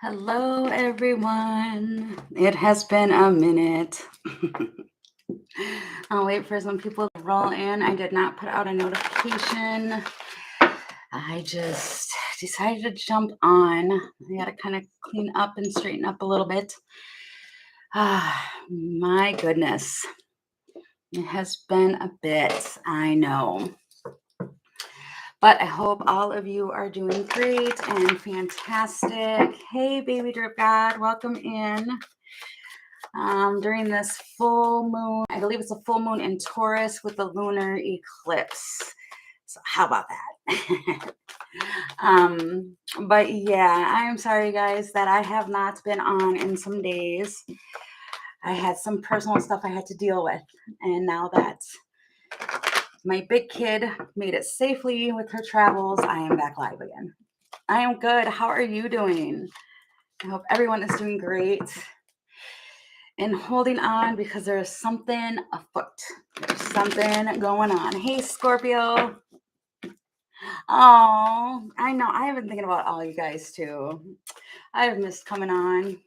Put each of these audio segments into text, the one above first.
Hello, everyone. It has been a minute. I'll wait for some people to roll in. I did not put out a notification. I just decided to jump on. I got to kind of clean up and straighten up a little bit. My goodness. It has been a bit, I know. But I hope all of you are doing great and fantastic. Hey, baby drip God, welcome in. During this full moon, I believe it's a full moon in Taurus with the lunar eclipse. So how about that? But yeah, I'm sorry guys that I have not been on in some days. I had some personal stuff I had to deal with, and now that my big kid made it safely with her travels, I am back live again. I am good. How are you doing? I hope everyone is doing great and holding on because there's something afoot. There's something going on. Hey, Scorpio. Oh, I know. I have been thinking about all you guys too. I've missed coming on,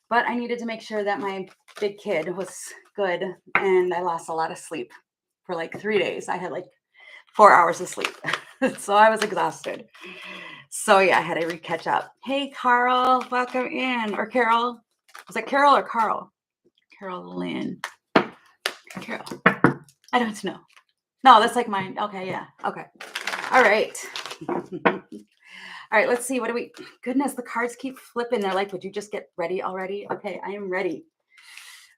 but I needed to make sure that my big kid was good, and I lost a lot of sleep for like 3 days. I had like 4 hours of sleep, so I was exhausted. So yeah, I had to catch up. Hey, Carl, welcome in. Or Carol. Was it Carol or Carl? Carol Lynn. Carol. I don't know. No, that's like mine. Okay, yeah. Okay. All right. All right, let's see. What do we? Goodness, the cards keep flipping. They're like, would you just get ready already? Okay, I am ready.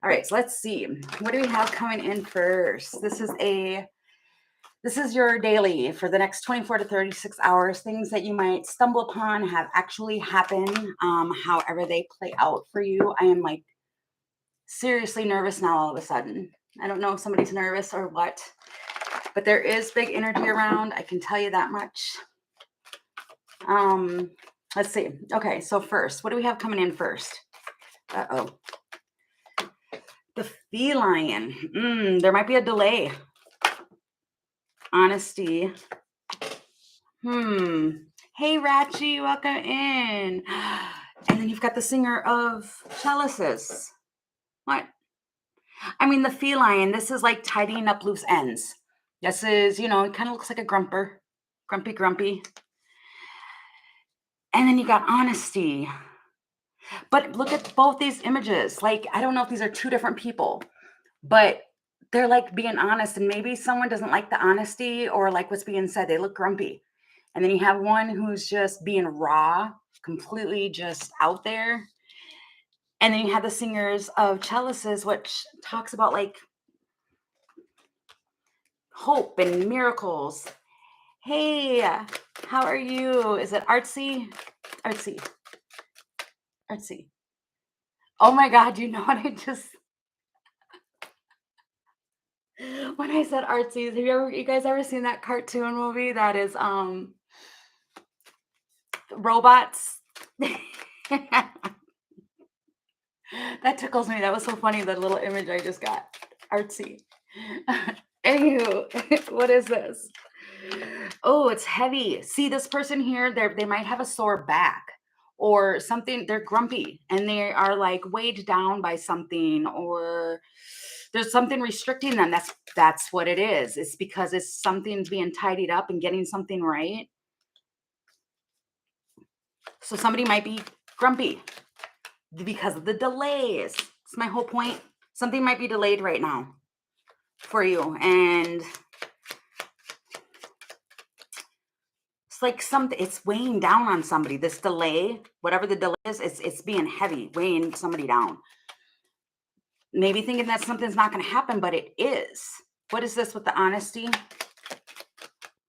All right, so let's see. What do we have coming in first? This is your daily for the next 24 to 36 hours. Things that you might stumble upon have actually happened. However they play out for you. I am like seriously nervous now all of a sudden. I don't know if somebody's nervous or what, but there is big energy around. I can tell you that much. Let's see. Okay, so first, what do we have coming in first? Uh-oh. The feline. There might be a delay. Honesty. Hey, Ratchy, welcome in. And then you've got the singer of Chalices. What? I mean, the feline, this is like tidying up loose ends. This is, it kind of looks like a grumper. Grumpy. And then you got honesty. But look at both these images. Like, I don't know if these are two different people, but they're like being honest. And maybe someone doesn't like the honesty or like what's being said. They look grumpy. And then you have one who's just being raw, completely just out there. And then you have the singers of Chalices, which talks about like hope and miracles. Hey, how are you? Is it artsy? Artsy. Oh my God, you know what I just when I said artsy, have you guys ever seen that cartoon movie that is robots? That tickles me. That was so funny, that little image I just got. Artsy. Anywho, what is this? Oh, it's heavy. See, this person here, they might have a sore back or something. They're grumpy and they are like weighed down by something, or there's something restricting them. That's what it is. It's because it's something's being tidied up and getting something right. So somebody might be grumpy because of the delays. That's my whole point. Something might be delayed right now for you, and it's like it's weighing down on somebody. This delay, whatever the delay is, it's being heavy, weighing somebody down. Maybe thinking that something's not going to happen, but it is. What is this with the honesty?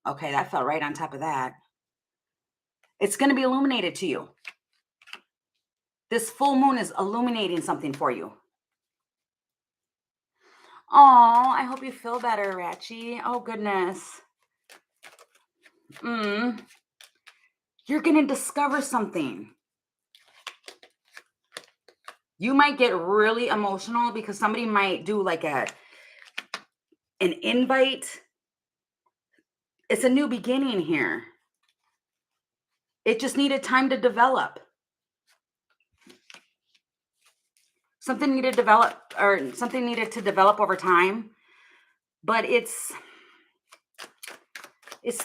Okay, that fell right on top of that. It's going to be illuminated to you. This full moon is illuminating something for you. Oh, I hope you feel better, Ratchy. Oh, goodness. You're going to discover something. You might get really emotional because somebody might do like an invite. It's a new beginning here. It just needed time to develop. Something needed to develop, or something needed to develop over time, but it's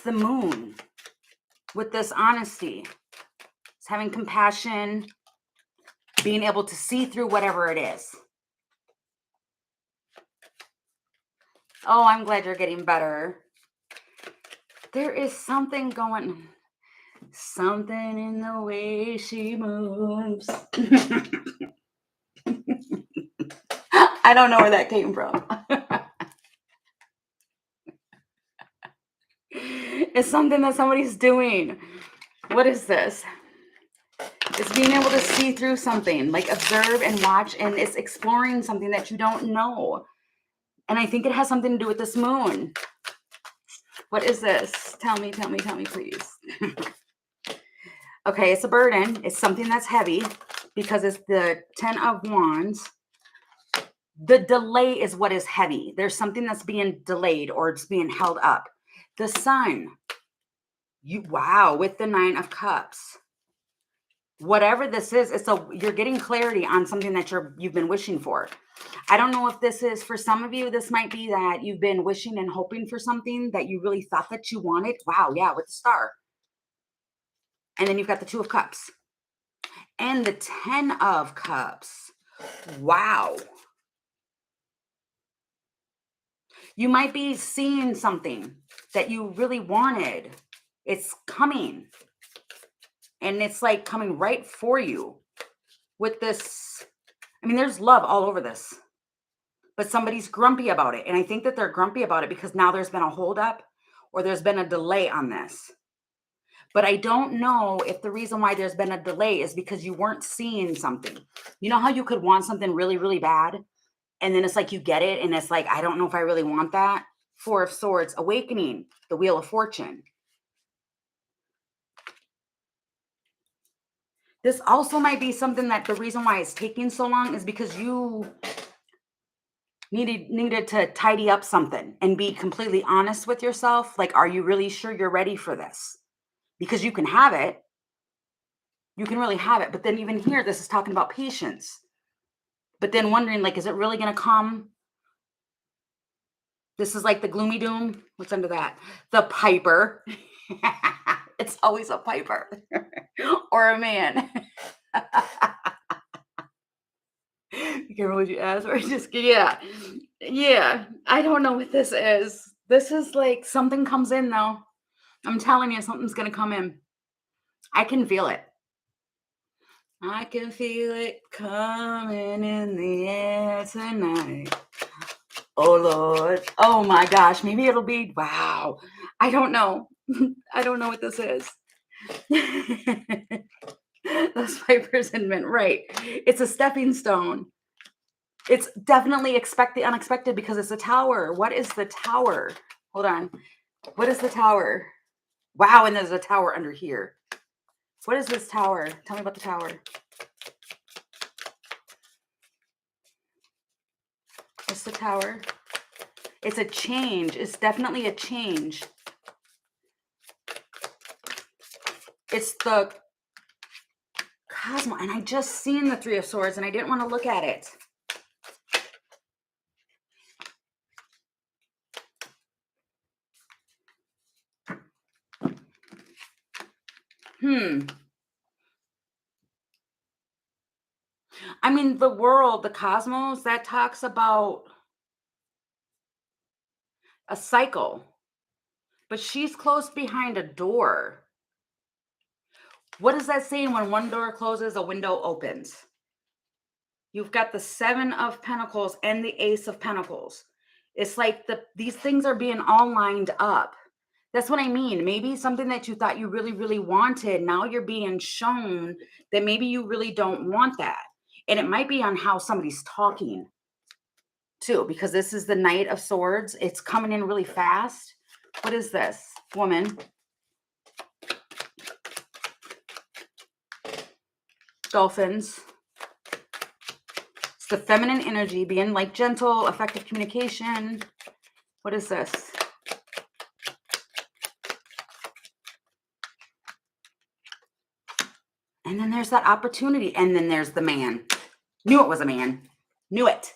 the moon with this honesty. It's having compassion, being able to see through whatever it is. Oh, I'm glad you're getting better. There is something in the way she moves. I don't know where that came from. It's something that somebody's doing. What is this? It's being able to see through something, like observe and watch, and it's exploring something that you don't know. And I think it has something to do with this moon. What is this? Tell me, please. Okay, it's a burden. It's something that's heavy because it's the 10 of Wands. The delay is what is heavy. There's something that's being delayed or it's being held up. The Sun. Wow, with the 9 of Cups. Whatever this is, you're getting clarity on something that you've been wishing for. I don't know if this is, for some of you, this might be that you've been wishing and hoping for something that you really thought that you wanted. Wow, yeah, with the Star. And then you've got the 2 of Cups. And the 10 of Cups. Wow. You might be seeing something that you really wanted. It's coming. And it's like coming right for you with this. I mean, there's love all over this. But somebody's grumpy about it. And I think that they're grumpy about it because now there's been a holdup or there's been a delay on this. But I don't know if the reason why there's been a delay is because you weren't seeing something. You know how you could want something really, really bad? And then it's like you get it and it's like, I don't know if I really want that. 4 of Swords, awakening, the Wheel of Fortune. This also might be something that the reason why it's taking so long is because you needed to tidy up something and be completely honest with yourself. Like, are you really sure you're ready for this? Because you can have it. You can really have it. But then even here, this is talking about patience. But then wondering, like, is it really going to come? This is like the gloomy doom. What's under that? The Piper. It's always a Piper or a man. You can't remember what you asked or just, yeah. Yeah. I don't know what this is. This is like something comes in though. I'm telling you, something's going to come in. I can feel it. I can feel it coming in the air tonight. Oh, Lord. Oh, my gosh. Maybe it'll be, wow. I don't know. I don't know what this is. Those Vipers in Mint, right. It's a stepping stone. It's definitely expect the unexpected because it's a tower. What is the tower? Hold on. What is the tower? Wow, and there's a tower under here. What is this tower? Tell me about the tower. What's the tower? It's a change. It's definitely a change. It's the Cosmo. And I just seen the 3 of Swords and I didn't want to look at it. I mean, the world, the cosmos, that talks about a cycle. But she's close behind a door. What is that saying? When one door closes, a window opens. You've got the 7 of Pentacles and the Ace of Pentacles. It's like these things are being all lined up. That's what I mean. Maybe something that you thought you really, really wanted, now you're being shown that maybe you really don't want that. And it might be on how somebody's talking too, because this is the Knight of Swords. It's coming in really fast. What is this? Woman. Dolphins. It's the feminine energy, being like gentle, effective communication. What is this? And then there's that opportunity. And then there's the man. Knew it was a man. Knew it.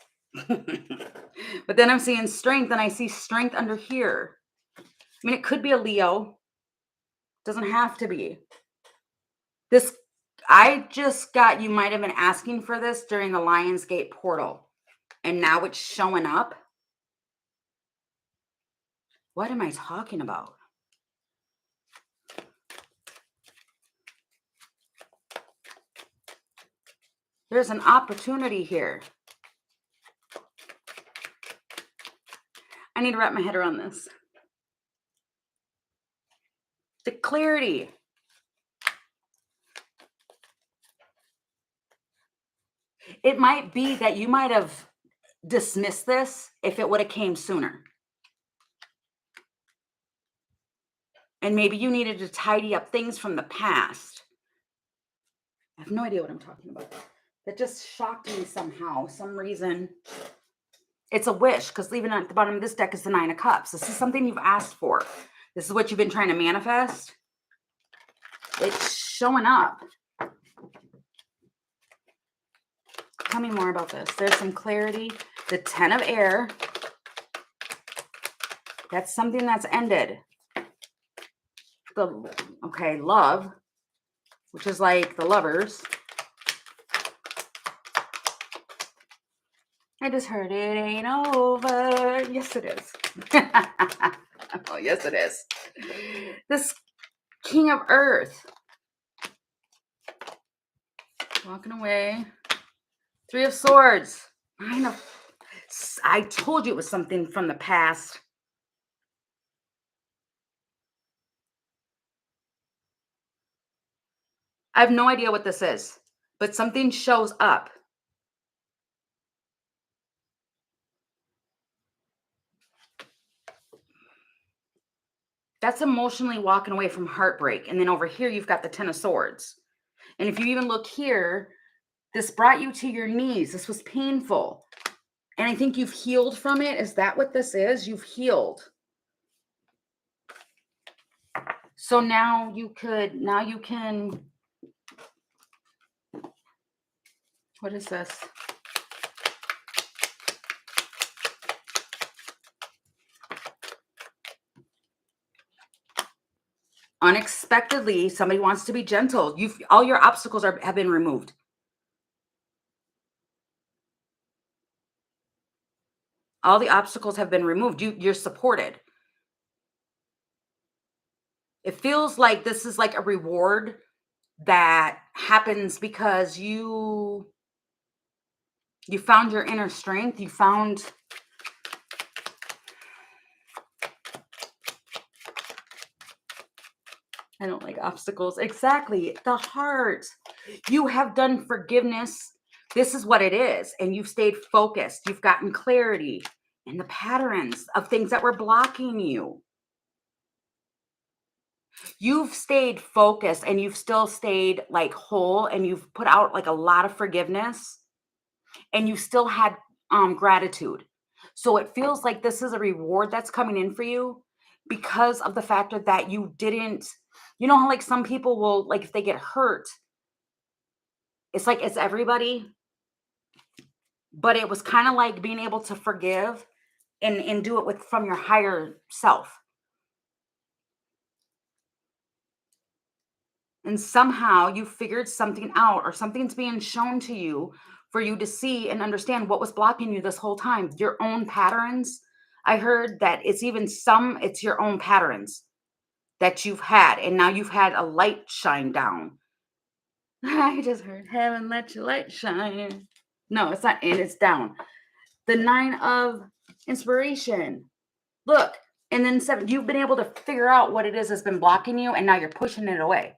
But then I'm seeing strength and I see strength under here. I mean, it could be a Leo. Doesn't have to be. This, I just got, you might have been asking for this during the Lionsgate portal. And now it's showing up. What am I talking about? There's an opportunity here. I need to wrap my head around this. The clarity. It might be that you might have dismissed this if it would have came sooner. And maybe you needed to tidy up things from the past. I have no idea what I'm talking about. That just shocked me somehow, some reason. It's a wish, because even at the bottom of this deck is the Nine of Cups. This is something you've asked for. This is what you've been trying to manifest. It's showing up. Tell me more about this. There's some clarity. The Ten of Air. That's something that's ended. Okay, love, which is like the Lovers. I just heard it ain't over. Yes, it is. Oh, yes, it is. This King of Earth. Walking away. Three of Swords. I told you it was something from the past. I have no idea what this is, but something shows up. That's emotionally walking away from heartbreak. And then over here, you've got the Ten of Swords. And if you even look here, this brought you to your knees. This was painful. And I think you've healed from it. Is that what this is? You've healed. So now you can, what is this? Unexpectedly, somebody wants to be gentle. All your obstacles have been removed. All the obstacles have been removed. You're supported. It feels like this is like a reward that happens because you found your inner strength. You found I don't like obstacles. Exactly. The heart. You have done forgiveness. This is what it is. And you've stayed focused. You've gotten clarity in the patterns of things that were blocking you. You've stayed focused and you've still stayed like whole, and you've put out like a lot of forgiveness, and you still had gratitude. So it feels like this is a reward that's coming in for you because of the factor that you didn't, you know how like some people will, like if they get hurt, it's like it's everybody, but it was kind of like being able to forgive and do it with from your higher self. And somehow you figured something out, or something's being shown to you for you to see and understand what was blocking you this whole time. Your own patterns. I heard that it's your own patterns that you've had, and now you've had a light shine down. I just heard heaven let your light shine. No, it's not in, it's down. The Nine of Inspiration. Look, and then seven, you've been able to figure out what it is that's been blocking you, and now you're pushing it away.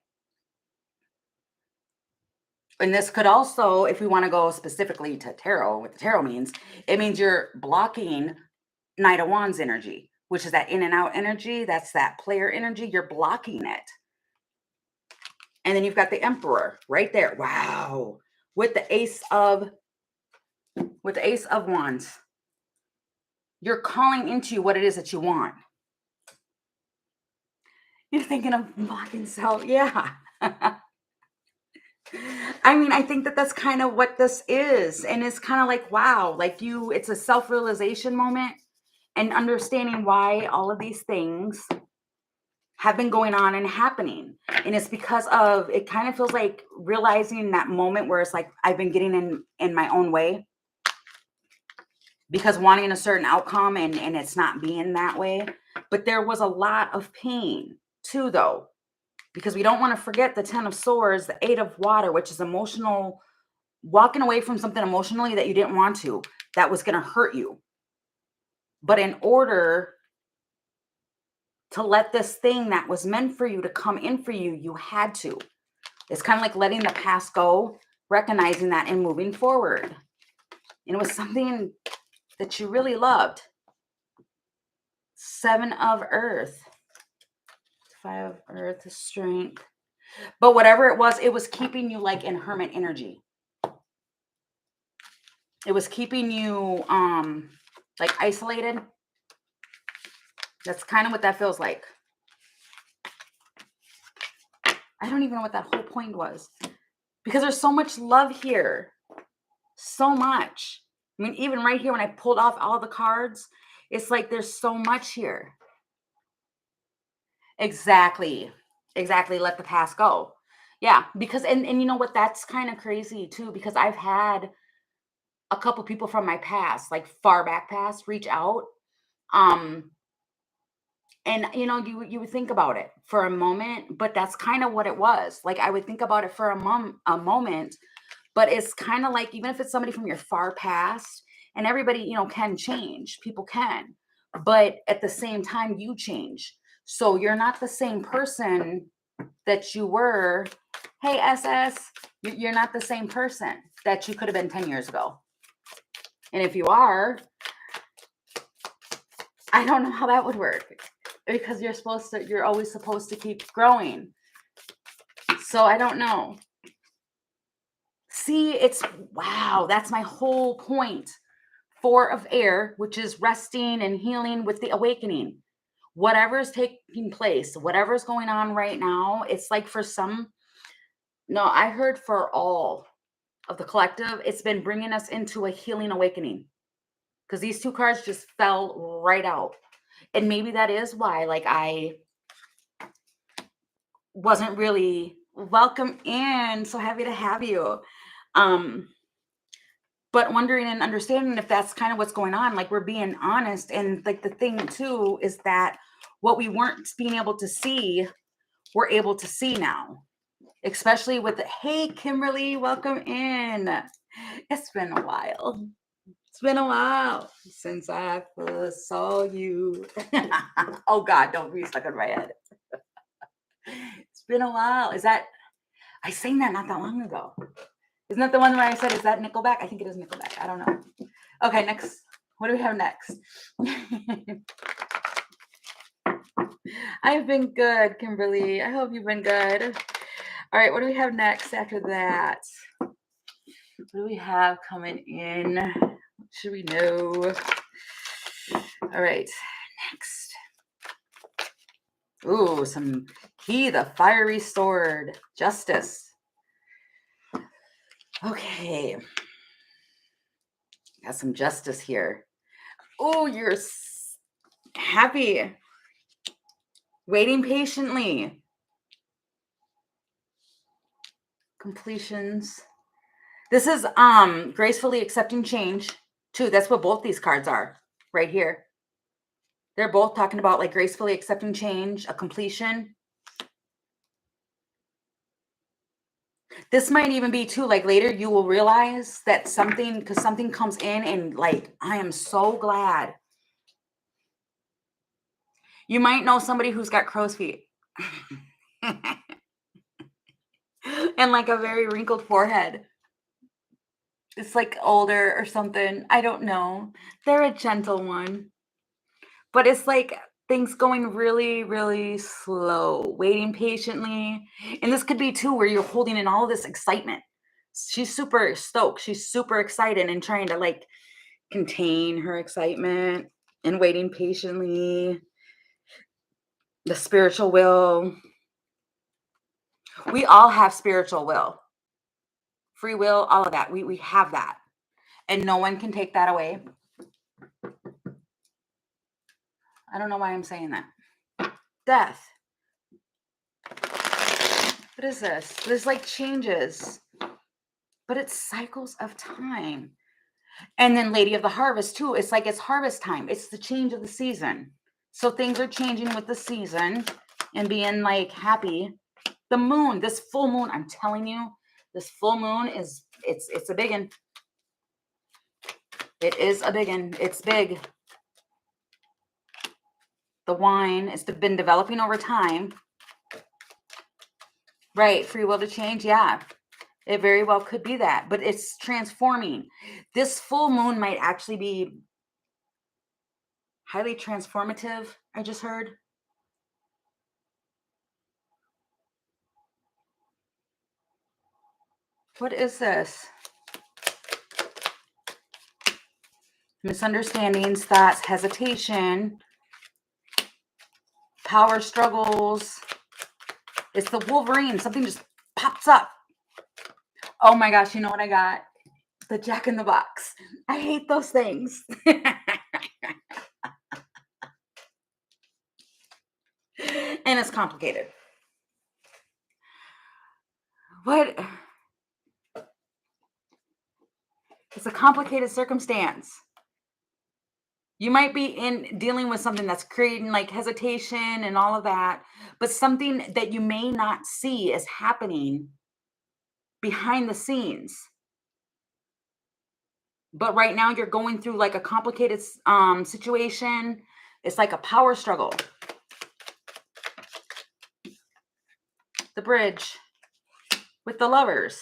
And this could also, if we want to go specifically to tarot, what the tarot means, it means you're blocking Knight of Wands energy, which is that in and out energy. That's that player energy. You're blocking it. And then you've got the Emperor right there. Wow. With the Ace of Wands. You're calling into what it is that you want. You're thinking of blocking self. Yeah. I mean, I think that that's kind of what this is. And it's kind of like, wow, like it's a self realization moment and understanding why all of these things have been going on and happening. And it's because of it kind of feels like realizing that moment where it's like I've been getting in my own way because wanting a certain outcome and it's not being that way. But there was a lot of pain too, though, because we don't want to forget the 10 of swords, the 8 of water, which is emotional, walking away from something emotionally that you didn't want to, that was going to hurt you. But in order to let this thing that was meant for you to come in for you, you had to. It's kind of like letting the past go, recognizing that and moving forward. And it was something that you really loved. 7 of earth, 5 of earth, strength. But whatever it was keeping you like in hermit energy. It was keeping you like isolated. That's kind of what that feels like. I don't even know what that whole point was. Because there's so much love here. So much. I mean, even right here when I pulled off all the cards, it's like there's so much here. Exactly. Exactly. Let the past go. Yeah, because and you know what, that's kind of crazy too, because I've had a couple people from my past, like far back past, reach out. Um, and you would think about it for a moment, but that's kind of what it was. Like I would think about it for a moment, but it's kind of like even if it's somebody from your far past, and everybody, can change. People can. But at the same time, you change. So you're not the same person that you were. Hey, SS, you're not the same person that you could have been 10 years ago. And if you are, I don't know how that would work because you're always supposed to keep growing. So I don't know. See, wow, that's my whole point. 4 of air, which is resting and healing with the awakening. Whatever's taking place, whatever's going on right now, it's like for some, no, I heard for all of the collective, it's been bringing us into a healing awakening because these 2 cards just fell right out. And maybe that is why, like, I wasn't really welcome in. So happy to have you. But wondering and understanding if that's kind of what's going on. Like, we're being honest. And like the thing too is that what we weren't being able to see, we're able to see now. Especially with hey Kimberly, welcome in. It's been a while. It's been a while since I first saw you. Oh God, don't be stuck in my head. It's been a while. I sang that not that long ago. Isn't that the one where I said, is that Nickelback? I think it is Nickelback. I don't know. Okay, next. What do we have next? I've been good, Kimberly. I hope you've been good. All right, what do we have next after that? What do we have coming in? What should we know? All right, next. Ooh, some key, the fiery sword, justice. Okay. Got some justice here. Oh, you're happy. Waiting patiently. Completions. This is gracefully accepting change too. That's what both these cards are right here. They're both talking about like gracefully accepting change, a completion. This might even be too, like later you will realize that because something comes in and like, I am so glad. You might know somebody who's got crow's feet. And like a very wrinkled forehead. It's like older or something. I don't know. They're a gentle one. But it's like things going really, really slow, waiting patiently. And this could be too where you're holding in all this excitement. She's super stoked. She's super excited and trying to like contain her excitement and waiting patiently. The spiritual will. We all have spiritual will. free will, all of that. We have that. And no one can take that away. I don't know why I'm saying that. Death. What is this? There's like changes, but it's cycles of time. And then Lady of the Harvest too. It's like it's harvest time. It's the change of the season. So things are changing with the season and being like happy. The moon, this full moon, I'm telling you, this full moon is, it's a big one. It is a big one. It's big. The wine, it's been developing over time. Right, free will to change, yeah. It very well could be that, but it's transforming. This full moon might actually be highly transformative, I just heard. What is this? Misunderstandings, thoughts, hesitation, power struggles. It's the Wolverine. Something just pops up. Oh my gosh, you know what I got? The Jack in the Box. I hate those things. And it's complicated. What? It's a complicated circumstance. You might be dealing with something that's creating like hesitation and all of that, but something that you may not see is happening behind the scenes. But right now you're going through like a complicated situation. It's like a power struggle. The bridge with the lovers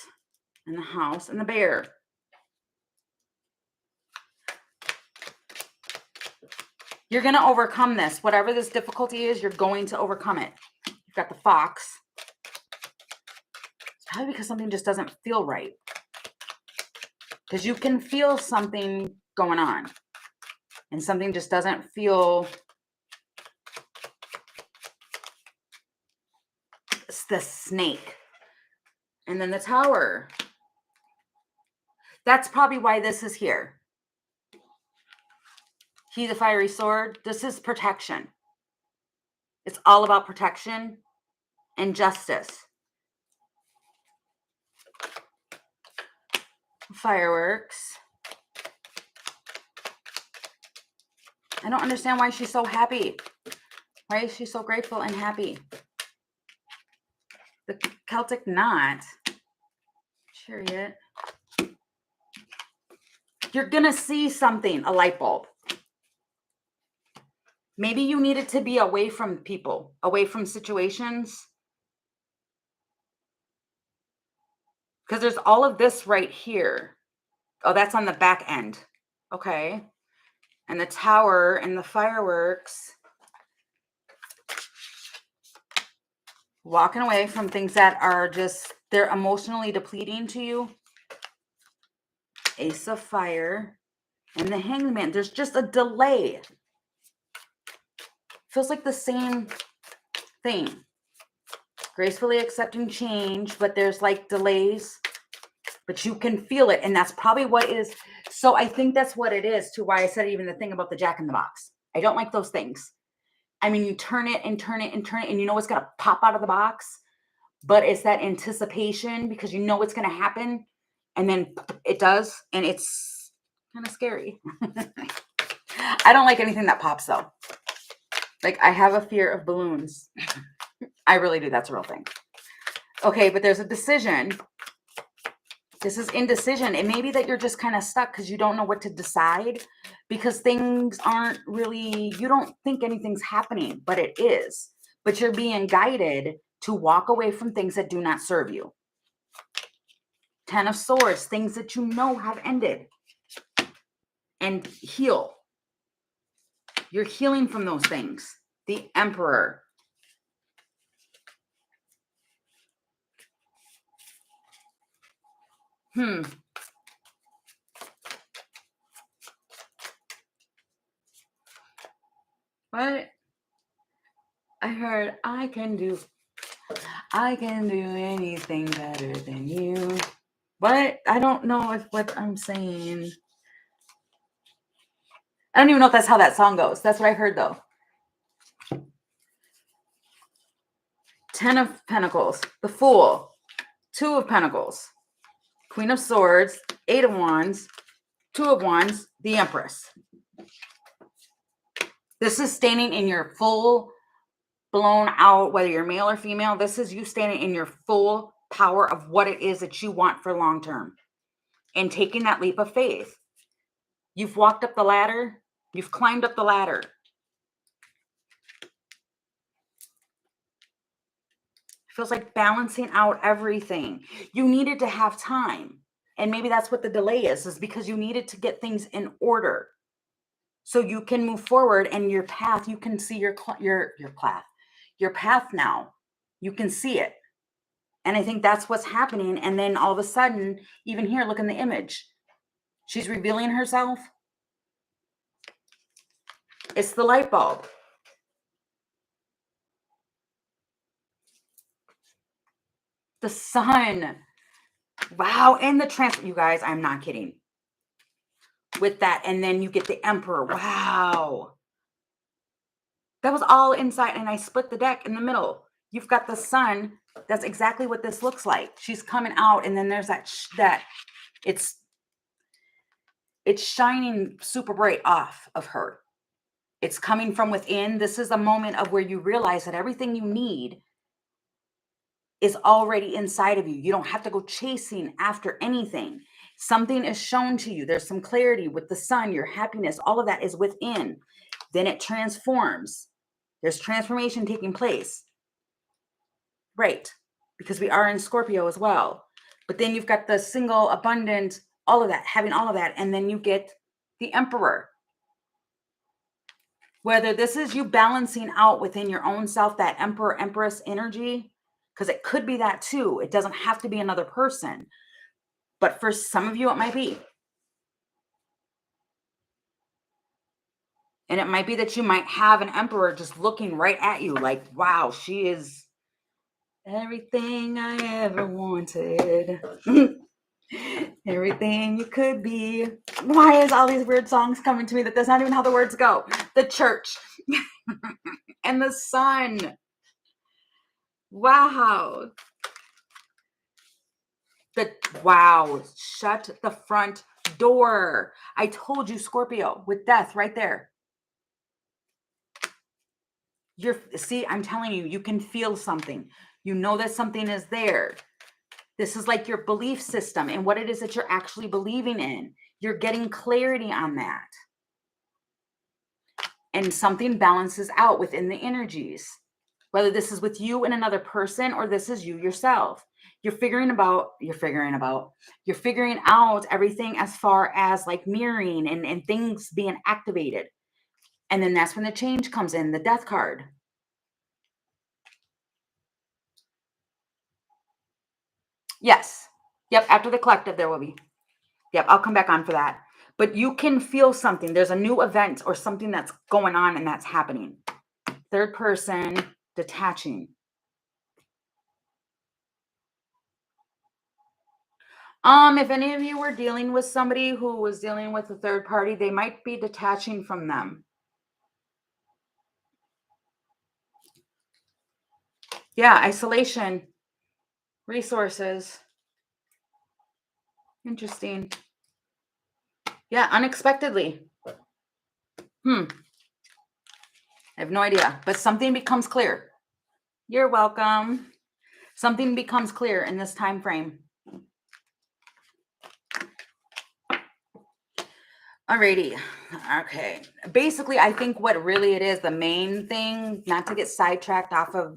and the house and the bear. You're going to overcome this. Whatever this difficulty is, you're going to overcome it. You've got the fox. It's probably because something just doesn't feel right. Because you can feel something going on. And something just doesn't feel... It's the snake. And then the tower. That's probably why this is here. He, the fiery sword. This is protection. It's all about protection and justice. Fireworks. I don't understand why she's so happy. Why is she so grateful and happy? The Celtic knot. Chariot. You're going to see something, a light bulb. Maybe you needed to be away from people, away from situations. Because there's all of this right here. Oh, that's on the back end. Okay. And the tower and the fireworks. Walking away from things that are just, they're emotionally depleting to you. Ace of Fire. And the Hanged Man. There's just a delay. Feels like the same thing. Gracefully accepting change, but there's like delays. But you can feel it. And that's probably what it is. So I think that's what it is to why I said even the thing about the Jack in the Box. I don't like those things. I mean, you turn it and turn it and turn it, and you know it's going to pop out of the box. But it's that anticipation because you know it's going to happen. And then it does. And it's kind of scary. I don't like anything that pops, though. Like, I have a fear of balloons. I really do. That's a real thing. Okay, but there's a decision. This is indecision. It may be that you're just kind of stuck because you don't know what to decide because things aren't really, you don't think anything's happening, but it is. But you're being guided to walk away from things that do not serve you. Ten of Swords, things that you know have ended. And heal. You're healing from those things. The Emperor. What? I heard I can do anything better than you. But I don't know if what I'm saying. I don't even know if that's how that song goes. That's what I heard though. 10 of Pentacles, the Fool, 2 of Pentacles, Queen of Swords, 8 of Wands, 2 of Wands, the Empress. This is standing in your full blown out, whether you're male or female, this is you standing in your full power of what it is that you want for long term and taking that leap of faith. You've walked up the ladder. You've climbed up the ladder. Feels like balancing out everything. You needed to have time. And maybe that's what the delay is because you needed to get things in order so you can move forward and your path, you can see your path now. You can see it. And I think that's what's happening. And then all of a sudden, even here, look in the image. She's revealing herself. It's the light bulb. The sun. Wow. And the transfer. You guys, I'm not kidding. With that. And then you get the Emperor. Wow. That was all inside. And I split the deck in the middle. You've got the sun. That's exactly what this looks like. She's coming out. And then there's that it's shining super bright off of her. It's coming from within. This is a moment of where you realize that everything you need is already inside of you. You don't have to go chasing after anything. Something is shown to you. There's some clarity with the sun, your happiness, all of that is within. Then it transforms. There's transformation taking place. Right. Because we are in Scorpio as well. But then you've got the single, abundant, all of that, having all of that. And then you get the Emperor. Whether this is you balancing out within your own self, that Emperor, Empress energy, because it could be that too. It doesn't have to be another person. But for some of you, it might be. And it might be that you might have an Emperor just looking right at you like, wow, she is everything I ever wanted. Everything you could be. Why is all these weird songs coming to me that that's not even how the words go? The church and the sun. Wow. Wow. Shut the front door. I told you, Scorpio, with death right there. See, I'm telling you, you can feel something. You know that something is there. This is like your belief system and what it is that you're actually believing in. You're getting clarity on that. And something balances out within the energies. Whether this is with you and another person or this is you yourself. You're figuring out everything as far as like mirroring and things being activated. And then that's when the change comes in, the death card. Yes. Yep. After the collective, there will be. Yep. I'll come back on for that. But you can feel something. There's a new event or something that's going on and that's happening. Third person, detaching. If any of you were dealing with somebody who was dealing with a third party, they might be detaching from them. Yeah, isolation, resources. Interesting. Yeah, unexpectedly. I have no idea, but something becomes clear. You're welcome. Something becomes clear in this time frame. Alrighty. Okay. Basically, I think what really it is, the main thing, not to get sidetracked off of,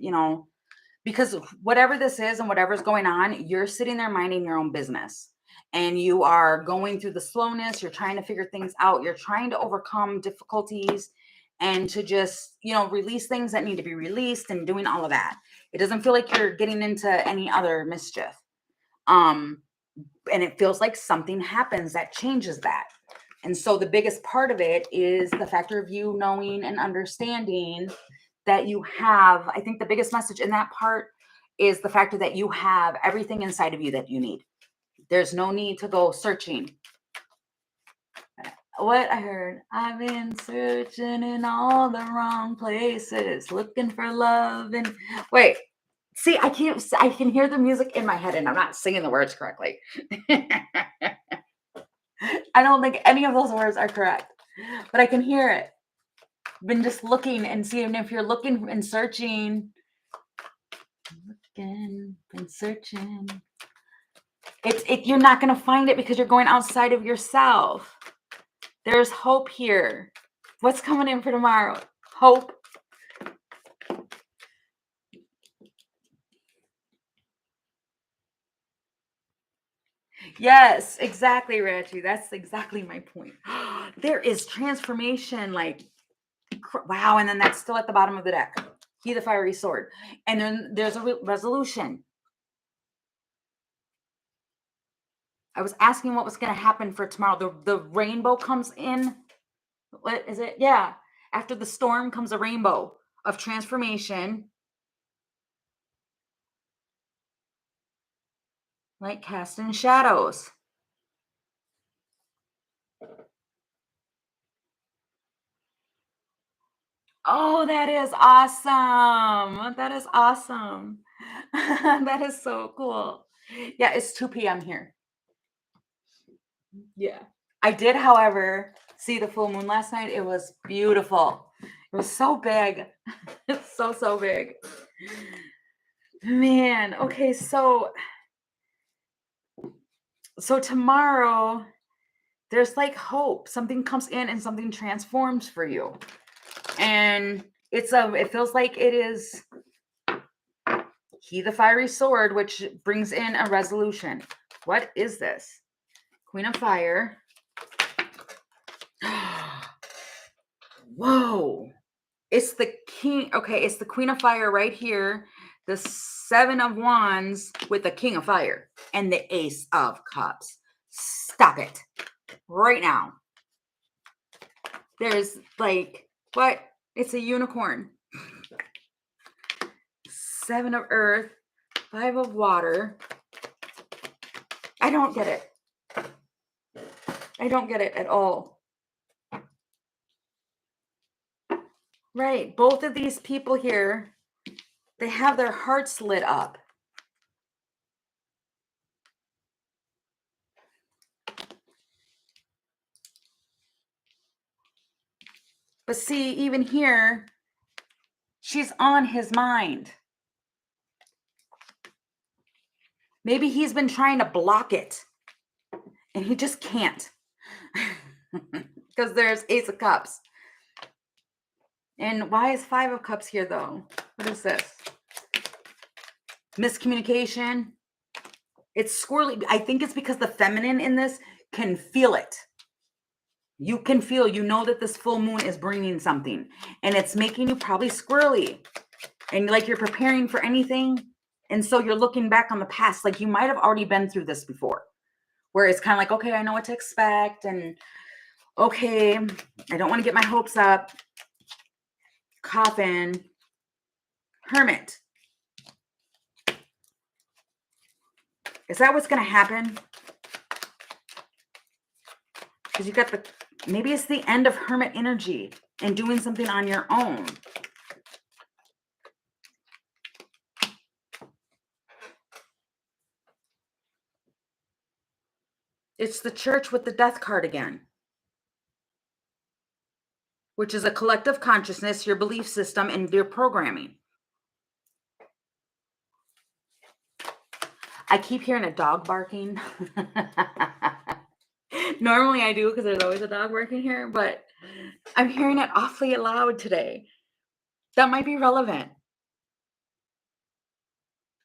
because whatever this is and whatever's going on, you're sitting there minding your own business and you are going through the slowness. You're trying to figure things out. You're trying to overcome difficulties and to just, release things that need to be released and doing all of that. It doesn't feel like you're getting into any other mischief. And it feels like something happens that changes that. And so the biggest part of it is the factor of you knowing and understanding that you have, I think the biggest message in that part is the factor that you have everything inside of you that you need. There's no need to go searching. What I heard, I've been searching in all the wrong places, looking for love. And wait, see, I can hear the music in my head and I'm not singing the words correctly. I don't think any of those words are correct, but I can hear it. Been just looking and seeing if you're looking and searching. Looking and searching. You're not going to find it because you're going outside of yourself. There's hope here. What's coming in for tomorrow? Hope. Yes, exactly, Reggie. That's exactly my point. There is transformation, like, wow. And then that's still at the bottom of the deck. He the fiery sword. And then there's a resolution. I was asking what was going to happen for tomorrow. The rainbow comes in. What is it? Yeah. After the storm comes a rainbow of transformation. Like casting shadows. Oh, that is awesome. That is awesome. That is so cool. Yeah, it's 2 p.m. here. Yeah. I did, however, see the full moon last night. It was beautiful. It was so big. It's so big. Man, okay, so tomorrow there's like hope. Something comes in and something transforms for you. And it feels like it is he the fiery sword, which brings in a resolution. What is this? Queen of Fire. Whoa. It's the king. Okay, it's the Queen of Fire right here. The Seven of Wands with the King of Fire and the Ace of Cups. Stop it. Right now. There's like, what? It's a unicorn. Seven of Earth. Five of Water. I don't get it. I don't get it at all. Right. Both of these people here, they have their hearts lit up. But see, even here, she's on his mind. Maybe he's been trying to block it and he just can't. Because there's Ace of Cups. And why is Five of Cups here, though? What is this? Miscommunication. It's squirrely. I think it's because the feminine in this can feel it. You can feel, you know that this full moon is bringing something. And it's making you probably squirrely. And like you're preparing for anything. And so you're looking back on the past. Like you might have already been through this before. Where it's kind of like, okay, I know what to expect. And okay, I don't want to get my hopes up. Coffin. Hermit. Is that what's going to happen? Because you got maybe it's the end of Hermit energy and doing something on your own. It's the Church with the Death card again, which is a collective consciousness, your belief system, and your programming. I keep hearing a dog barking. Normally I do because there's always a dog barking here, but I'm hearing it awfully loud today. That might be relevant.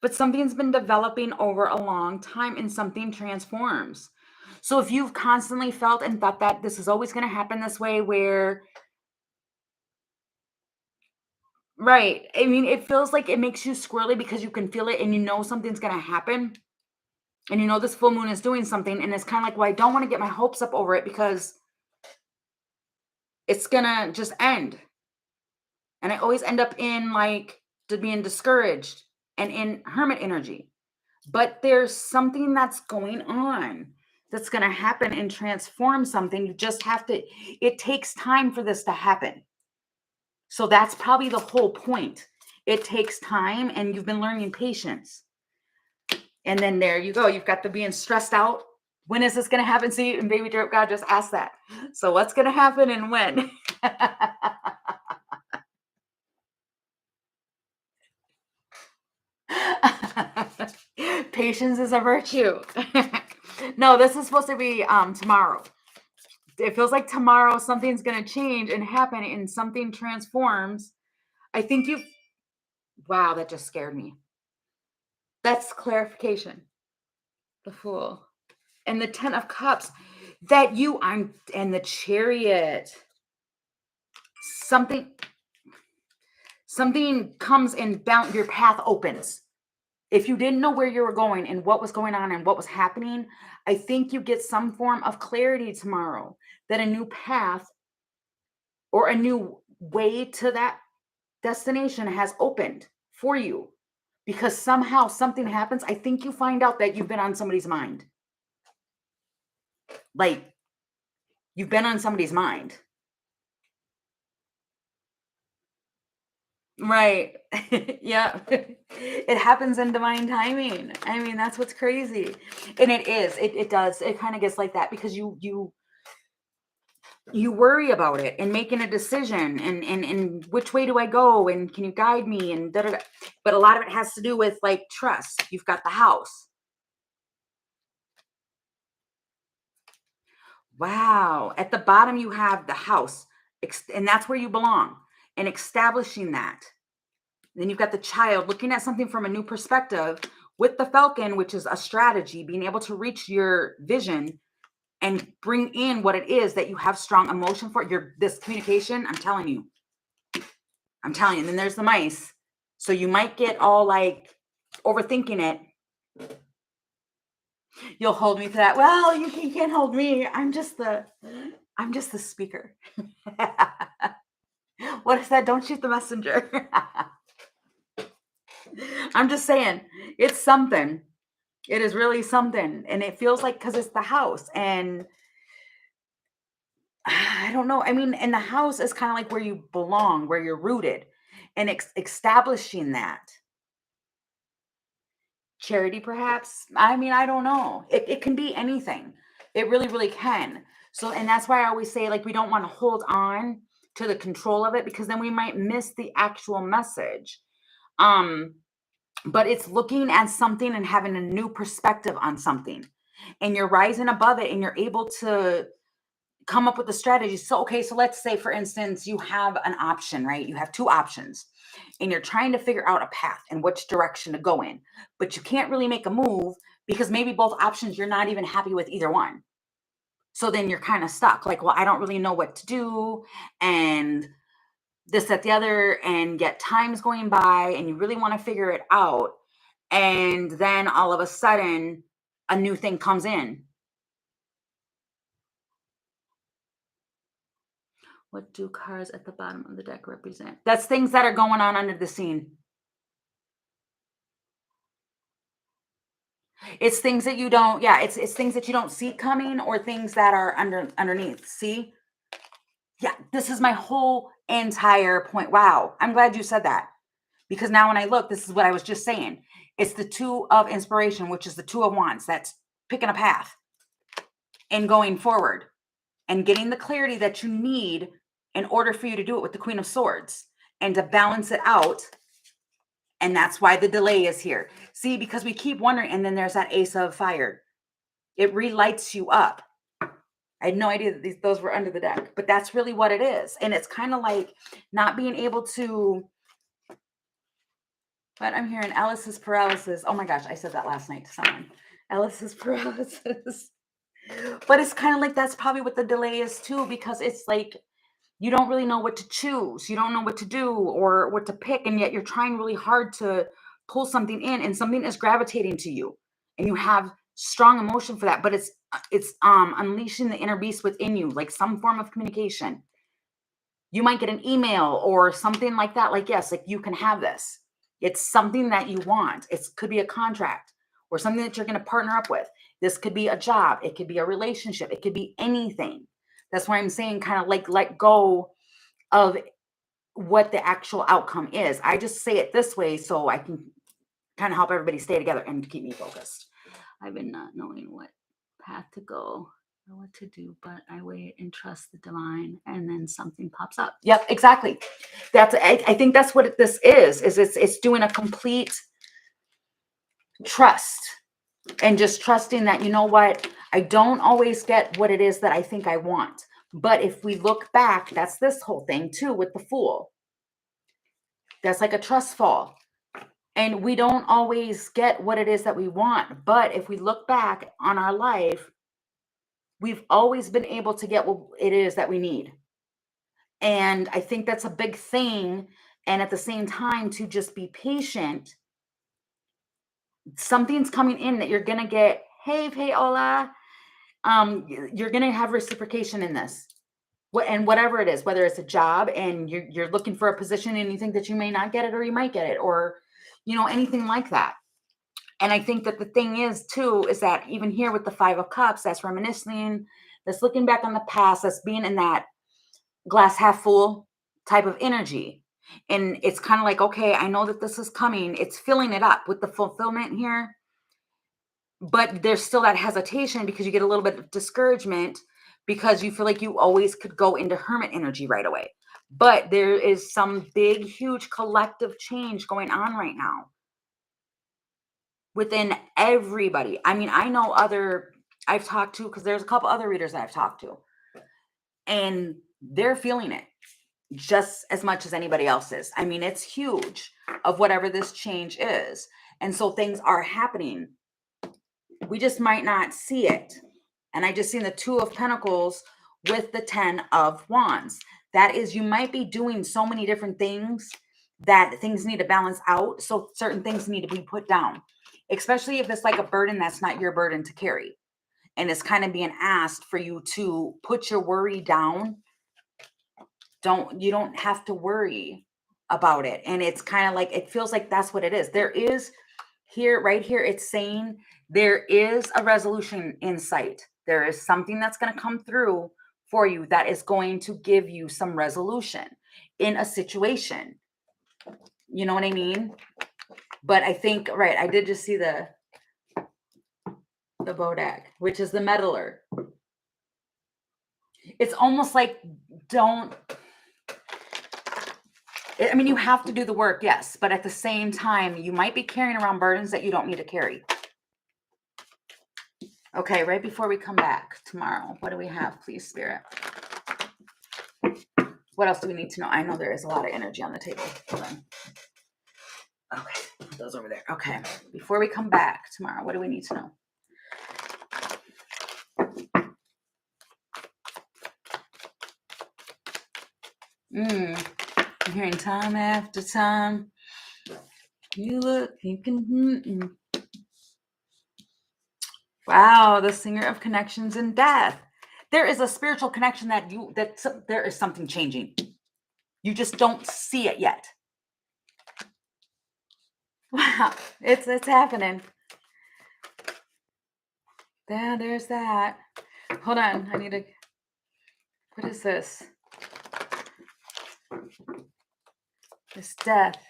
But something's been developing over a long time and something transforms. So if you've constantly felt and thought that this is always going to happen this way, where, right, I mean, it feels like it makes you squirrely because you can feel it and you know something's going to happen. And you know this full moon is doing something. And it's kind of like, well, I don't want to get my hopes up over it because it's going to just end. And I always end up in like being discouraged and in hermit energy. but there's something that's going on that's going to happen and transform something. You just have to, it takes time for this to happen. So that's probably the whole point. It takes time, and you've been learning patience. And then there you go. You've got the being stressed out. When is this going to happen? See, and Baby Drip God just asked that. So what's going to happen and when? Patience is a virtue. No, this is supposed to be tomorrow. It feels like tomorrow something's going to change and happen and something transforms. I think you, wow, that just scared me. That's clarification. The Fool. And the Ten of Cups that you, and the Chariot. Something comes and your path opens. If you didn't know where you were going and what was going on and what was happening, I think you get some form of clarity tomorrow that a new path or a new way to that destination has opened for you, because somehow something happens. I think you find out that you've been on somebody's mind. Like, you've been on somebody's mind. Right. Yeah. It happens in divine timing. I mean, that's what's crazy. And it is. It does. It kind of gets like that because you worry about it and making a decision and which way do I go and can you guide me and da, da, da. But a lot of it has to do with like trust. You've got the house. Wow. At the bottom you have the house, and that's where you belong, and establishing that. Then you've got the Child, looking at something from a new perspective, with the Falcon, which is a strategy, being able to reach your vision and bring in what it is that you have strong emotion for. This communication, I'm telling you. And then there's the Mice. So you might get all like overthinking it. You'll hold me to that. Well, you can't hold me. I'm just the speaker. What is that? Don't shoot the messenger. I'm just saying, it's something. It is really something. And it feels like, because it's the house. And I don't know. I mean, and the house is kind of like where you belong, where you're rooted, and establishing that. Charity, perhaps. I mean, I don't know. It can be anything. It really, really can. So, and that's why I always say, like, we don't want to hold on to the control of it, because then we might miss the actual message. But it's looking at something and having a new perspective on something, and you're rising above it, and you're able to come up with a strategy. So, okay, so let's say, for instance, you have an option, right? You have two options, and you're trying to figure out a path and which direction to go in, but you can't really make a move because maybe both options, you're not even happy with either one. So then you're kind of stuck. Like, well, I don't really know what to do. And this, that, the other, and yet time's going by and you really want to figure it out. And then all of a sudden, a new thing comes in. What do cars at the bottom of the deck represent? That's things that are going on under the scene. It's things that you don't, yeah, it's things that you don't see coming, or things that are underneath. See? Yeah, this is my whole entire point. Wow. I'm glad you said that. Because now when I look, this is what I was just saying. It's the Two of Inspiration, which is the Two of Wands. That's picking a path and going forward and getting the clarity that you need in order for you to do it, with the Queen of Swords, and to balance it out. And that's why the delay is here. See, because we keep wondering, and then there's that Ace of Fire. It relights you up. I had no idea that those were under the deck, but that's really what it is. And it's kind of like not being able to, but I'm hearing Alice's paralysis. Oh my gosh, I said that last night to someone. Alice's paralysis. But it's kind of like that's probably what the delay is too, because it's like you don't really know what to choose. You don't know what to do or what to pick, and yet you're trying really hard to pull something in, and something is gravitating to you, and you have strong emotion for that. But it's unleashing the inner beast within you, like some form of communication. You might get an email or something like that. Like, yes, like you can have this. It's something that you want. It could be a contract, or something that you're going to partner up with. This could be a job. It could be a relationship. It could be anything. That's why I'm saying kind of like let go of what the actual outcome is. I just say it this way so I can kind of help everybody stay together and keep me focused. I've been not knowing what path to go or what to do, but I wait and trust the divine, and then something pops up. Yep, exactly. I think that's what this is it's doing a complete trust, and just trusting that, you know what, I don't always get what it is that I think I want. But if we look back, that's this whole thing too with the Fool. That's like a trust fall. And we don't always get what it is that we want. But if we look back on our life, we've always been able to get what it is that we need. And I think that's a big thing. And at the same time, to just be patient. Something's coming in that you're going to get, hey, hola. You're going to have reciprocation in this. And whatever it is, whether it's a job and you're looking for a position and you think that you may not get it or you might get it, or, anything like that. And I think that the thing is too, is that even here with the 5 of Cups, that's reminiscing, that's looking back on the past, that's being in that glass half full type of energy. And it's kind of like, okay, I know that this is coming. It's filling it up with the fulfillment here. But there's still that hesitation because you get a little bit of discouragement because you feel like you always could go into hermit energy right away. But there is some big, huge collective change going on right now within everybody. I mean, I know I've talked to, because there's a couple other readers that I've talked to, and they're feeling it just as much as anybody else is. I mean, it's huge of whatever this change is. And so things are happening. We just might not see it. And I just seen the 2 of Pentacles with the 10 of Wands. That is, you might be doing so many different things that things need to balance out. So certain things need to be put down, especially if it's like a burden that's not your burden to carry. And it's kind of being asked for you to put your worry down. You don't have to worry about it. And it's kind of like, it feels like that's what it is. There is here, right here, it's saying there is a resolution in sight. There is something that's going to come through for you that is going to give you some resolution in a situation. You know what I mean? But I think, right, I did just see the Bodak, which is the meddler. It's almost like I mean, you have to do the work, yes, but at the same time, you might be carrying around burdens that you don't need to carry. Okay, right before we come back tomorrow, what do we have, please, Spirit? What else do we need to know? I know there is a lot of energy on the table. Hold on. Okay, put those over there. Okay, before we come back tomorrow, what do we need to know? I'm hearing time after time. You look, you can. Wow, the Singer of Connections and Death. There is a spiritual connection that there is something changing. You just don't see it yet. Wow, it's happening. Yeah, there's that. Hold on, I need to. What is this? This death.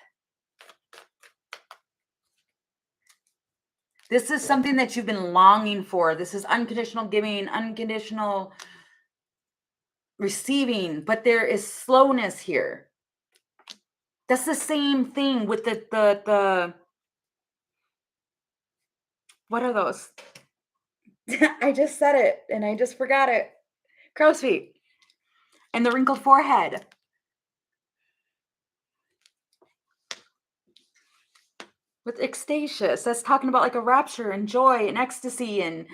This is something that you've been longing for. This is unconditional giving, unconditional receiving, but there is slowness here. That's the same thing with the what are those? I just said it and I just forgot it. Crow's feet and the wrinkled forehead. With ecstasious, that's talking about like a rapture and joy and ecstasy. And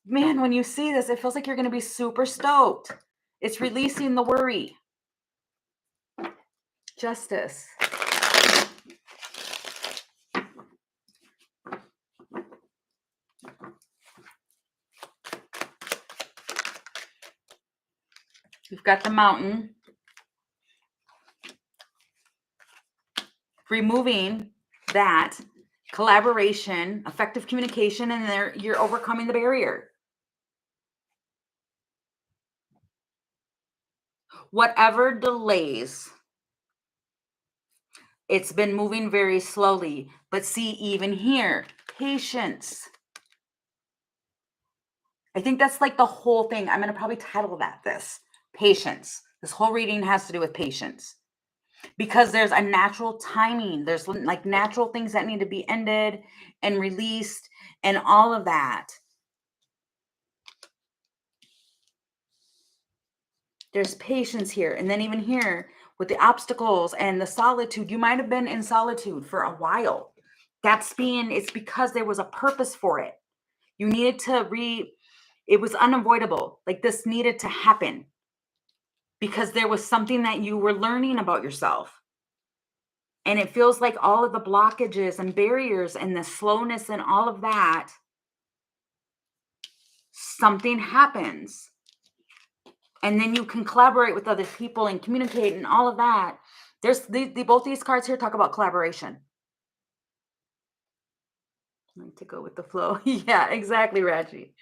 man, when you see this, it feels like you're going to be super stoked. It's releasing the worry. Justice. We've got the Mountain. Removing that collaboration, effective communication, and you're overcoming the barrier. Whatever delays, it's been moving very slowly. But see, even here, patience. I think that's like the whole thing. I'm going to probably title this patience. This whole reading has to do with patience because there's a natural timing. There's like natural things that need to be ended and released and all of that. There's patience here. And then even here with the obstacles and the solitude, you might have been in solitude for a while. It's because there was a purpose for it. You needed to it was unavoidable. Like this needed to happen because there was something that you were learning about yourself. And it feels like all of the blockages and barriers and the slowness and all of that, something happens. And then you can collaborate with other people and communicate and all of that. There's both these cards here talk about collaboration. I like to go with the flow. Yeah, exactly, Raji.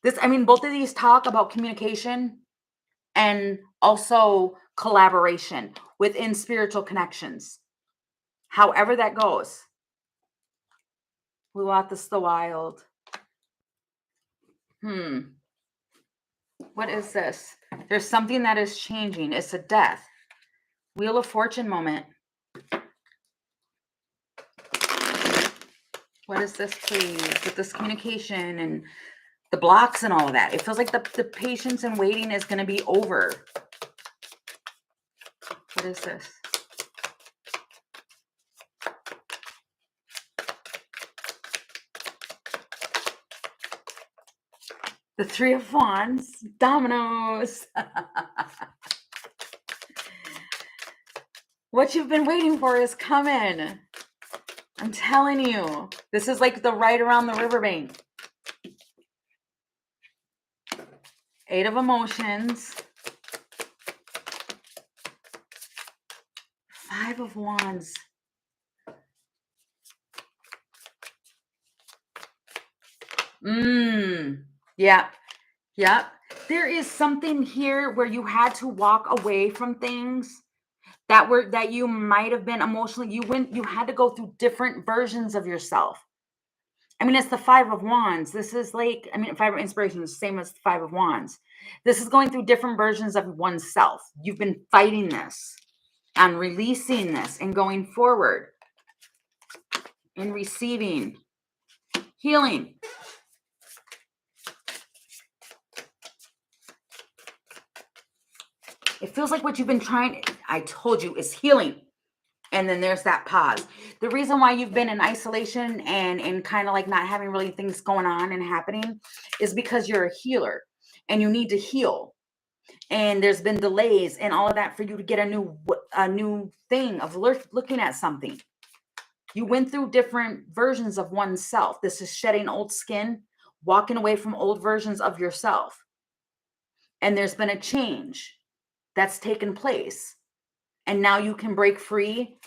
Both of these talk about communication and also collaboration within spiritual connections. However that goes. Luathis the Wild. What is this? There's something that is changing. It's a death. Wheel of Fortune moment. What is this, please? With this communication and the blocks and all of that. It feels like the patience and waiting is going to be over. What is this? The Three of Wands. Dominoes. What you've been waiting for is coming. I'm telling you. This is like the right around the riverbank. Eight of Emotions. Five of Wands. Yeah. Yep. There is something here where you had to walk away from things that you might have been emotionally, you had to go through different versions of yourself. It's the Five of Wands. This is like, Five of Inspiration is the same as the Five of Wands. This is going through different versions of oneself. You've been fighting this and releasing this and going forward and receiving healing. It feels like what you've been trying, I told you, is healing. And then there's that pause. The reason why you've been in isolation and kind of like not having really things going on and happening is because you're a healer and you need to heal. And there's been delays and all of that for you to get a new thing of looking at something. You went through different versions of oneself. This is shedding old skin, walking away from old versions of yourself. And there's been a change that's taken place. And now you can break free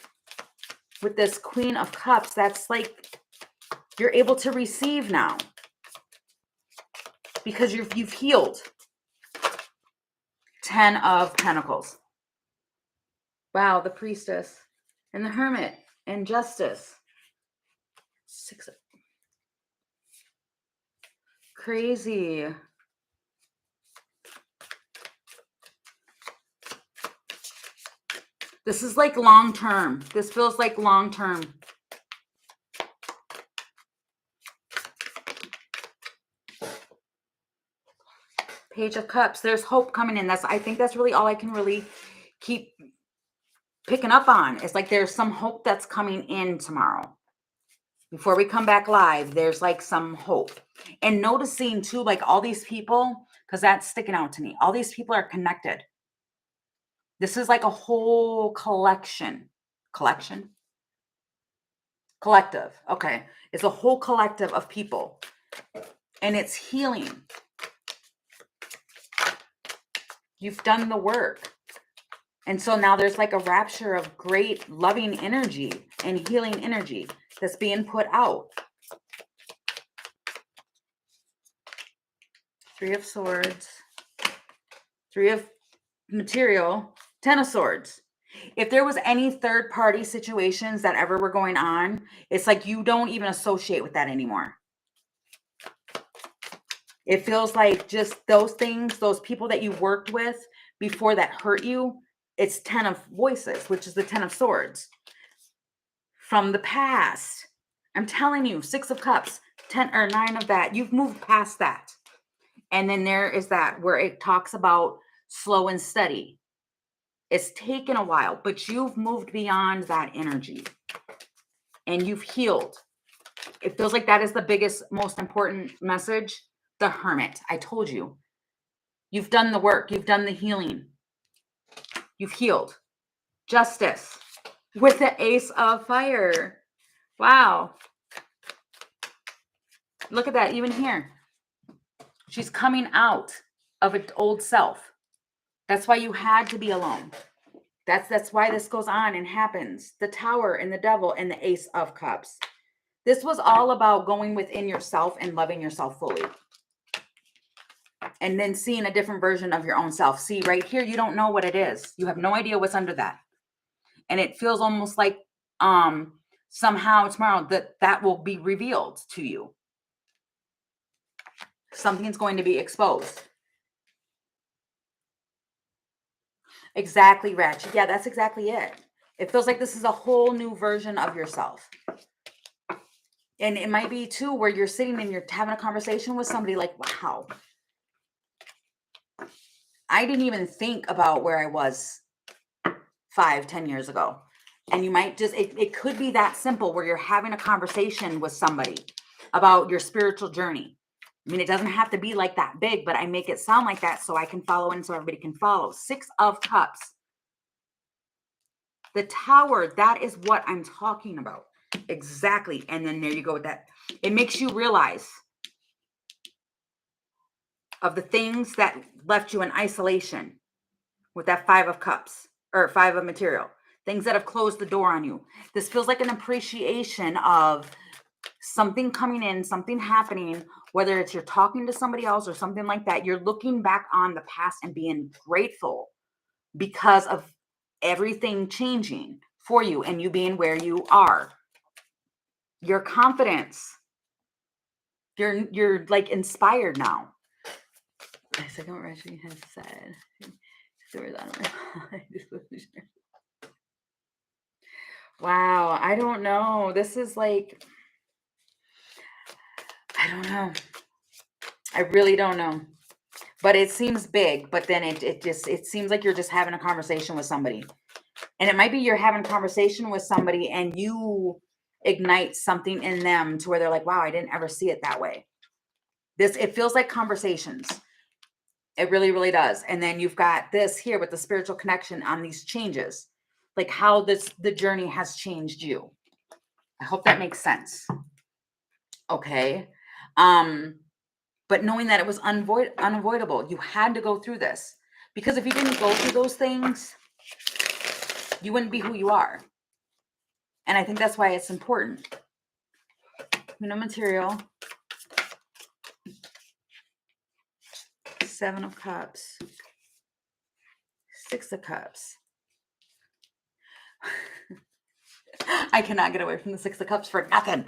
with this Queen of Cups. That's like you're able to receive now because you've healed. 10 of Pentacles. Wow, the Priestess and the Hermit and Justice. 6 of... Crazy. This is like long term. This feels like long term. Page of Cups. There's hope coming in. I think that's really all I can really keep picking up on. It's like there's some hope that's coming in tomorrow. Before we come back live, there's like some hope. And noticing too, like all these people, because that's sticking out to me. All these people are connected. This is like a whole collective. Okay. It's a whole collective of people. And it's healing. You've done the work. And so now there's like a rapture of great loving energy and healing energy. that's being put out. 3 of Swords, 3 of Material, 10 of Swords. If there was any third party situations that ever were going on, it's like you don't even associate with that anymore. It feels like just those things, those people that you worked with before that hurt you, it's 10 of Voices, which is the 10 of Swords. From the past. I'm telling you, 6 of Cups, 10 or 9 of that. You've moved past that. And then there is that where it talks about slow and steady. It's taken a while, but you've moved beyond that energy and you've healed. It feels like that is the biggest, most important message. The Hermit. I told you. You've done the work. You've done the healing. You've healed. Justice with the Ace of Fire. Wow. Look at that. Even here. She's coming out of an old self. That's why you had to be alone. That's why this goes on and happens. The Tower and the Devil and the Ace of Cups. This was all about going within yourself and loving yourself fully. And then seeing a different version of your own self. See, right here, you don't know what it is. You have no idea what's under that. And it feels almost like somehow tomorrow that will be revealed to you. Something's going to be exposed. Exactly, Ratchet. Yeah, that's exactly it. It feels like this is a whole new version of yourself. And it might be too where you're sitting and you're having a conversation with somebody like, wow, I didn't even think about where I was 5-10 years ago. And you might just, it could be that simple where you're having a conversation with somebody about your spiritual journey. I mean, it doesn't have to be like that big, but I make it sound like that so I can follow and so everybody can follow. 6 of Cups. The Tower, that is what I'm talking about. Exactly. And then there you go with that. It makes you realize of the things that left you in isolation with that 5 of Cups or 5 of Material. Things that have closed the door on you. This feels like an appreciation of something coming in, something happening, whether it's you're talking to somebody else or something like that. You're looking back on the past and being grateful because of everything changing for you and you being where you are. Your confidence. You're like inspired now. I second what Reggie has said. Wow, I don't know. This is like, I don't know. I really don't know. But it seems big, but then it seems like you're just having a conversation with somebody. And it might be you're having a conversation with somebody and you ignite something in them to where they're like, wow, I didn't ever see it that way. It feels like conversations. It really, really does. And then you've got this here with the spiritual connection on these changes, like how the journey has changed you. I hope that makes sense. Okay. But knowing that it was unavoidable, you had to go through this, because if you didn't go through those things, you wouldn't be who you are. And I think that's why it's important. Material. 7 of Cups. 6 of Cups. I cannot get away from the 6 of Cups for nothing.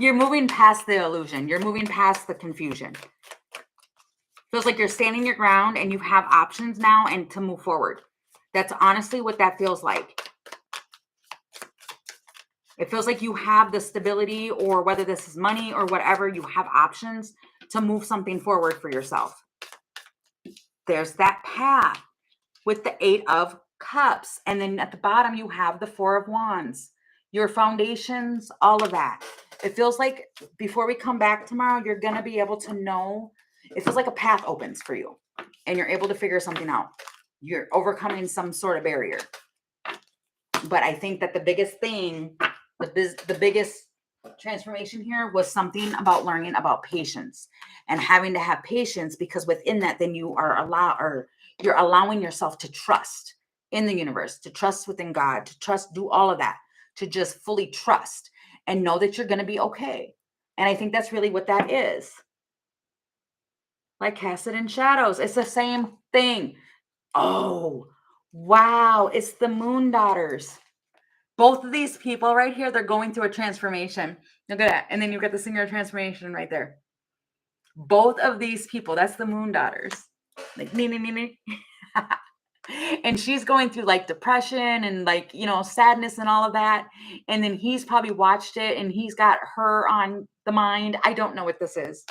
You're moving past the illusion. You're moving past the confusion. Feels like you're standing your ground and you have options now and to move forward. That's honestly what that feels like. It feels like you have the stability, or whether this is money or whatever, you have options to move something forward for yourself. There's that path with the 8 of Cups. And then at the bottom, you have the 4 of Wands, your foundations, all of that. It feels like before we come back tomorrow, you're going to be able to know. It feels like a path opens for you and you're able to figure something out. You're overcoming some sort of barrier. But I think that the biggest thing, the biggest transformation here was something about learning about patience and having to have patience, because within that, then you are you're allowing yourself to trust in the universe, to trust within God, to trust, do all of that, to just fully trust and know that you're going to be okay. And I think that's really what that is. Like cast it in shadows. It's the same thing. Oh, wow. It's the moon daughters. Both of these people right here, they're going through a transformation. Look at that. And then you get the singular transformation right there. Both of these people, that's the moon daughters. Like, nee, nee, nee, nee. And she's going through like depression and like, sadness and all of that. And then he's probably watched it and he's got her on the mind. I don't know what this is.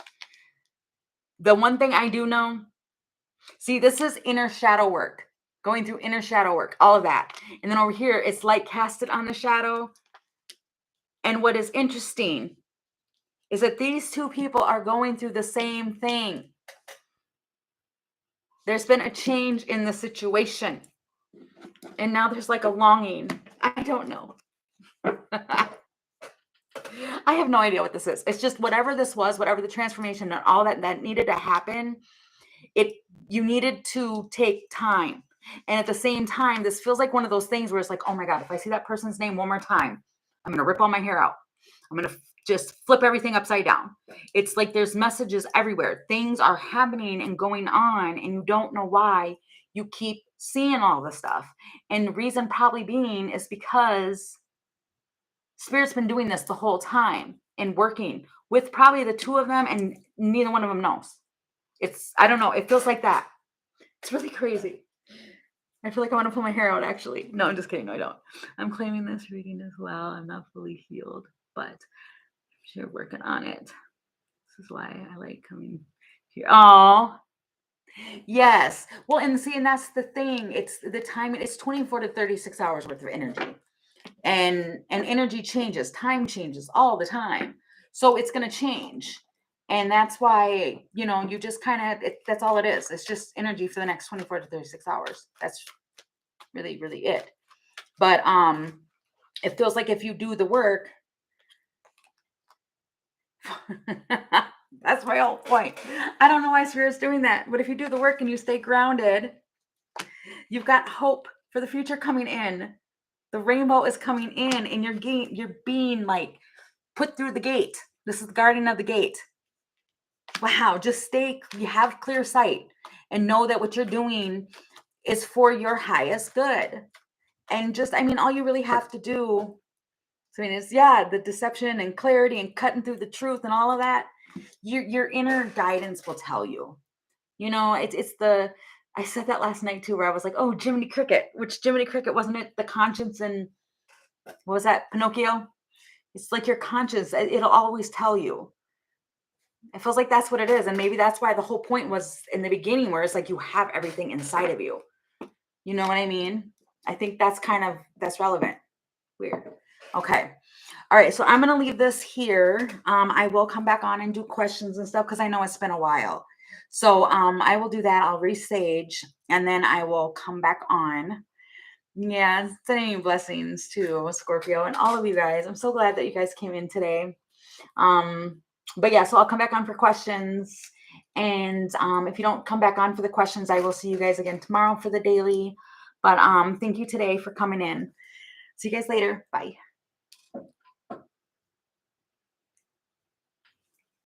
The one thing I do know, see, this is inner shadow work, going through inner shadow work, all of that. And then over here, it's light casted on the shadow. And what is interesting is that these two people are going through the same thing. There's been a change in the situation. And now there's like a longing. I don't know. I have no idea what this is. It's just whatever this was, whatever the transformation and all that needed to happen, you needed to take time. And at the same time, this feels like one of those things where it's like, oh my God, if I see that person's name one more time, I'm going to rip all my hair out. I'm going to just flip everything upside down. It's like there's messages everywhere. Things are happening and going on, and you don't know why. You keep seeing all this stuff. And the reason probably being is because Spirit's been doing this the whole time and working with probably the two of them, and neither one of them knows. I don't know. It feels like that. It's really crazy. I feel like I want to pull my hair out, actually. No, I'm just kidding. No, I don't. I'm claiming this reading as well. I'm not fully healed, but you're working on it. This is why I like coming here. Oh, yes. Well, and that's the thing. It's the time. It's 24 to 36 hours worth of energy, and energy changes. Time changes all the time. So it's going to change. And that's why, you just kind of, that's all it is. It's just energy for the next 24 to 36 hours. That's really, really it. But it feels like if you do the work, that's my whole point. I don't know why Spirit's doing that. But if you do the work and you stay grounded, you've got hope for the future coming in. The rainbow is coming in, and you're being like put through the gate. This is the guardian of the gate. Wow, you have clear sight and know that what you're doing is for your highest good. And all you really have to do, is the deception and clarity and cutting through the truth and all of that. Your inner guidance will tell you. I said that last night too, where I was like, oh, Jiminy Cricket, which Jiminy Cricket, wasn't it the conscience and what was that, Pinocchio? It's like your conscience, it'll always tell you. It feels like that's what it is. And maybe that's why the whole point was in the beginning, where it's like you have everything inside of you. You know what I mean? I think that's relevant. Weird. Okay. All right. So I'm going to leave this here. I will come back on and do questions and stuff because I know it's been a while. So I will do that. I'll resage and then I will come back on. Yeah. Sending you blessings to Scorpio and all of you guys. I'm so glad that you guys came in today. But yeah, so I'll come back on for questions. And if you don't come back on for the questions, I will see you guys again tomorrow for the daily. But thank you today for coming in. See you guys later. Bye.